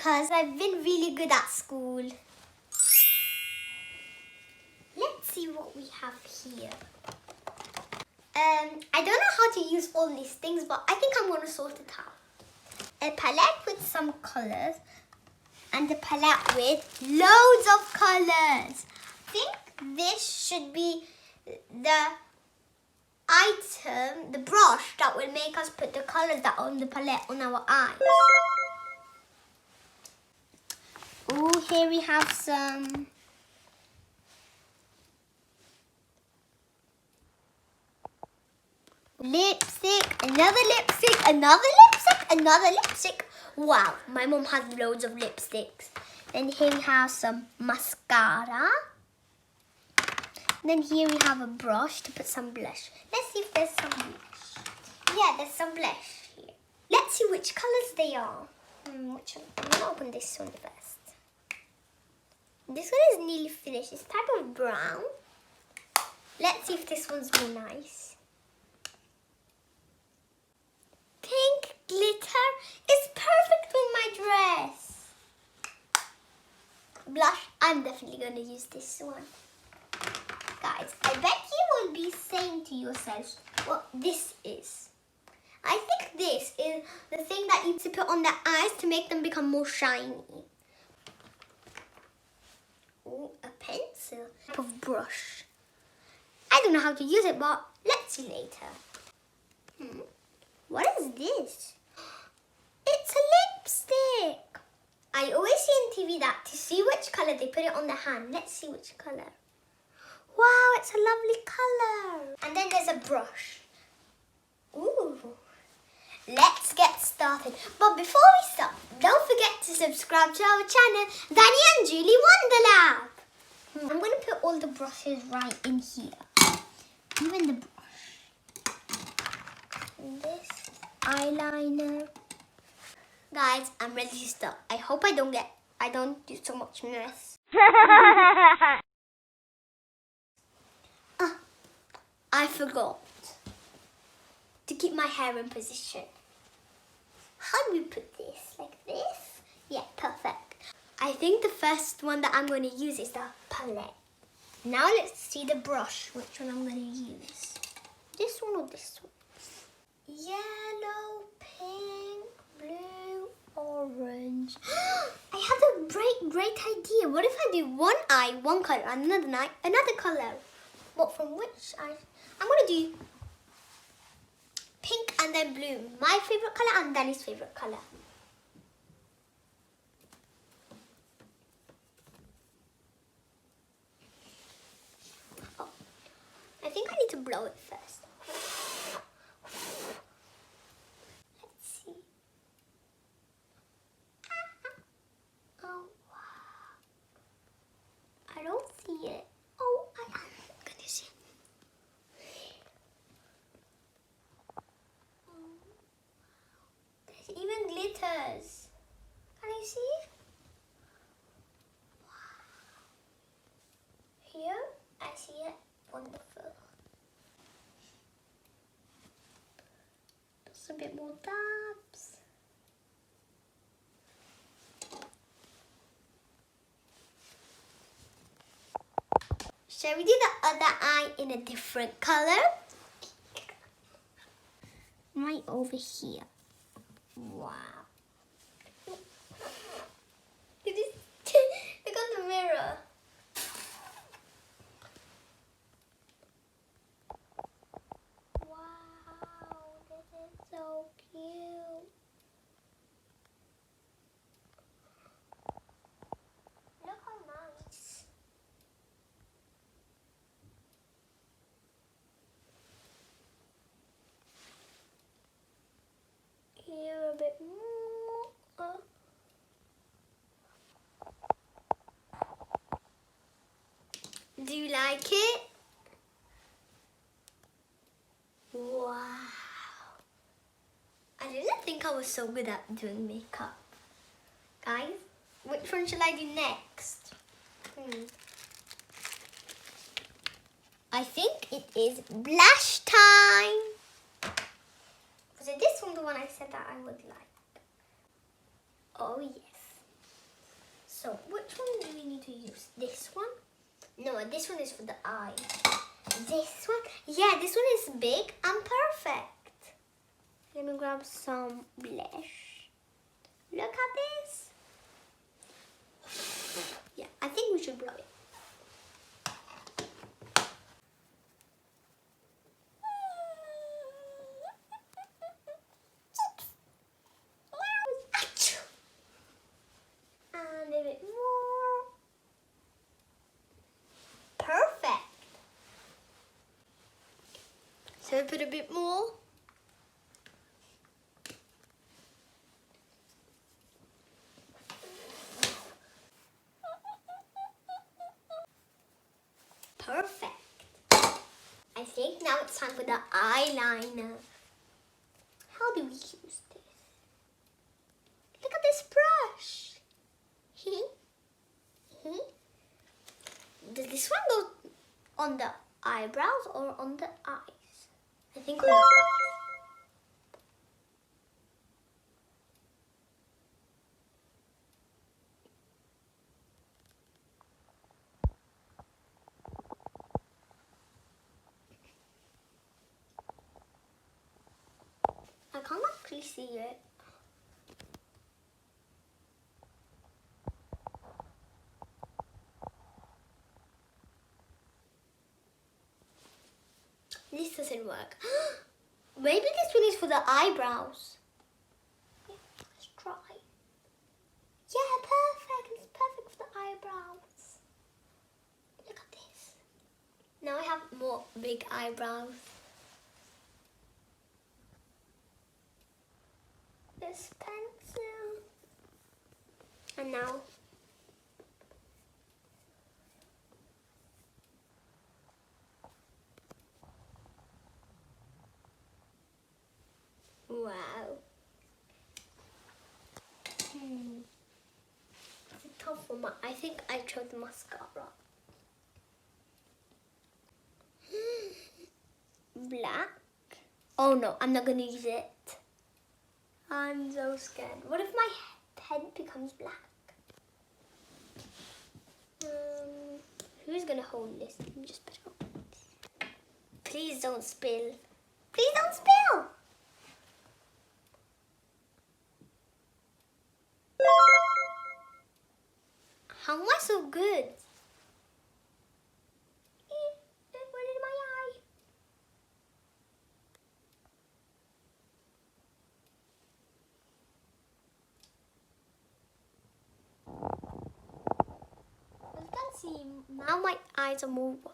because I've been really good at school. Let's see what we have here. I don't know how to use all these things, but I think I'm going to sort it out. A palette with some colours and a palette with loads of colours. I think this should be the item, the brush that will make us put the colours that are on the palette on our eyes. Oh, here we have some lipstick, another lipstick, another lipstick, another lipstick. Wow, my mom has loads of lipsticks. Then here we have some mascara. Then here we have a brush to put some blush. Let's see if there's some blush. Yeah, there's some blush here. Let's see which colours they are. Which one? I'm going to open this one first. This one is nearly finished. It's type of brown. Let's see if this one's more nice. Pink glitter is perfect with my dress. Blush, I'm definitely going to use this one. Guys, I bet you will be saying to yourselves what this is. I think this is the thing that you put on the eyes to make them become more shiny. Ooh, a pencil. Type of brush. I don't know how to use it, but let's see later. What is this? It's a lipstick. I always see on TV that to see which colour they put it on the hand. Let's see which colour. Wow, it's a lovely colour. And then there's a brush. Ooh. Let's get started. But before we start, don't forget to subscribe to our channel, Danny and Julie Wonderlab. I'm going to put all the brushes right in here. Even the brush. This eyeliner. Guys, I'm ready to start. I hope I don't do so much mess. I forgot to keep my hair in position. How do we put this? Like this? Yeah, perfect. I think the first one that I'm going to use is the palette. Now let's see the brush, which one I'm going to use. This one or this one? Yellow, pink, blue, orange. I have a great idea. What if I do one eye, one colour, and another eye, another colour? What from which eye? I'm going to do pink and then blue. My favourite colour and Danny's favourite colour. Oh, I think I need to blow it first. Let's see. Oh, wow. I don't see it. Oh, I'm going to see. Even glitters. Can you see? Wow. Here, I see it. Wonderful. Just a bit more dabs. Shall we do the other eye in a different color? Right over here. Wow. Look at the mirror. Wow, this is so cute. Look how nice. Here a bit more. Do you like it? Wow. I didn't think I was so good at doing makeup. Guys, which one shall I do next? I think it is blush time. Was it this one, the one I said that I would like? Oh yes. So, which one do we need to use? This one? No, this one is for the eye. This one? Yeah, this one is big and perfect. Let me grab some blush. Look at this. Yeah, I think we should blow it. And a bit more. Perfect. So we put a bit more. Perfect. I think now it's time for the eyeliner. How do we use this? Look at this brush. Does this one go on the eyebrows or on the eyes? I think on the eyes. I can't actually see it. This doesn't work. Maybe this one is for the eyebrows. Yeah, let's try. Yeah, perfect. It's perfect for the eyebrows. Look at this. Now I have more big eyebrows. This pencil. And now wow. It's a tough one. I think I chose mascara. Black. Oh no, I'm not gonna use it. I'm so scared. What if my pen becomes black? Who's gonna hold this? Let me just put it on. Please don't spill. Please don't spill. How am I so good? It went in my eye. As you can see, now my eyes are more wide.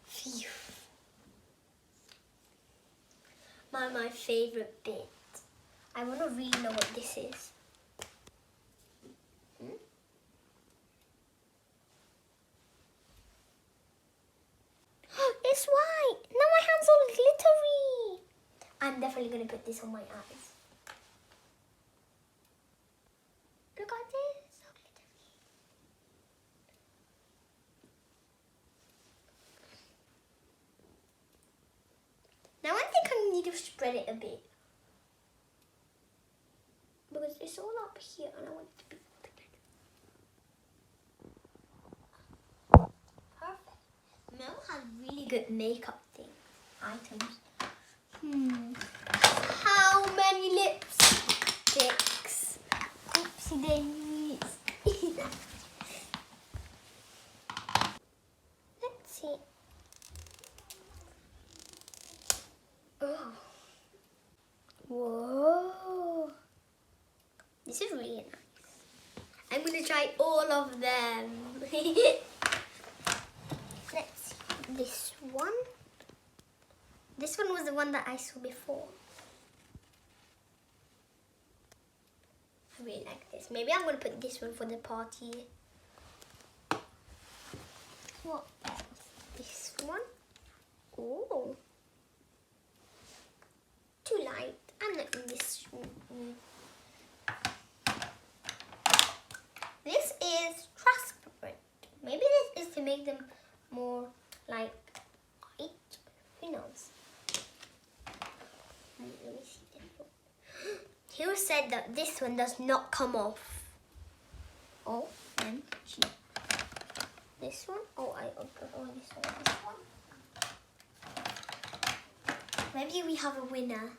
Phew. My favorite bit. I want to really know what this is. It's white. Now my hands are glittery. I'm definitely going to put this on my eyes. Look at this. So glittery. Now I think I need to spread it a bit. Because it's all up here and I want it to be perfect. Mel has really good makeup items. How many lipsticks? Oopsie daisies. Let's see. Oh. Whoa. This is really nice. I'm going to try all of them. Let's see. This one. This one was the one that I saw before. I really like this. Maybe I'm going to put this one for the party. What else? This one. Oh. Too light. I'm not in this one. This is transparent. Maybe this is to make them more like Who said that this one does not come off? OMG. This one? Oh, I only saw this one. Maybe we have a winner.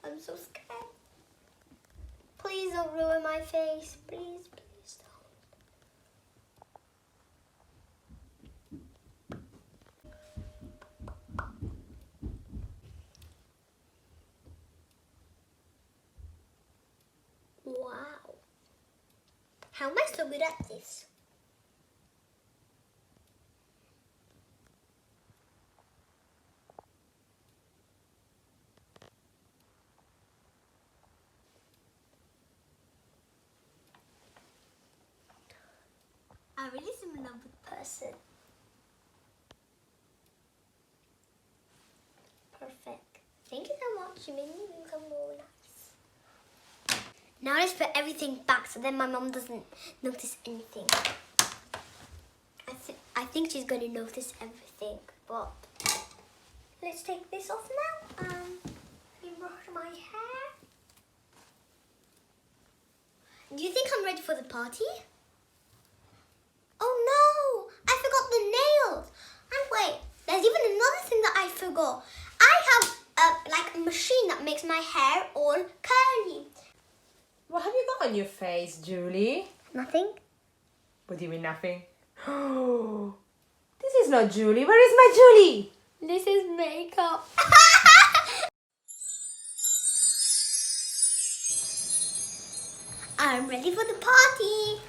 I'm so scared. Please don't ruin my face. Please, please don't. Wow. How am I so good at this? I really am in love with person. Perfect. Thank you so much. You made me look so nice. Now let's put everything back so then my mom doesn't notice anything. I think she's going to notice everything, but let's take this off now. Let me brush my hair. Do you think I'm ready for the party? Oh no, I forgot the nails. And wait, there's even another thing that I forgot. I have like a machine that makes my hair all curly. What have you got on your face, Julie? Nothing. What do you mean nothing? Oh, this is not Julie. Where is my Julie? This is makeup. I'm ready for the party.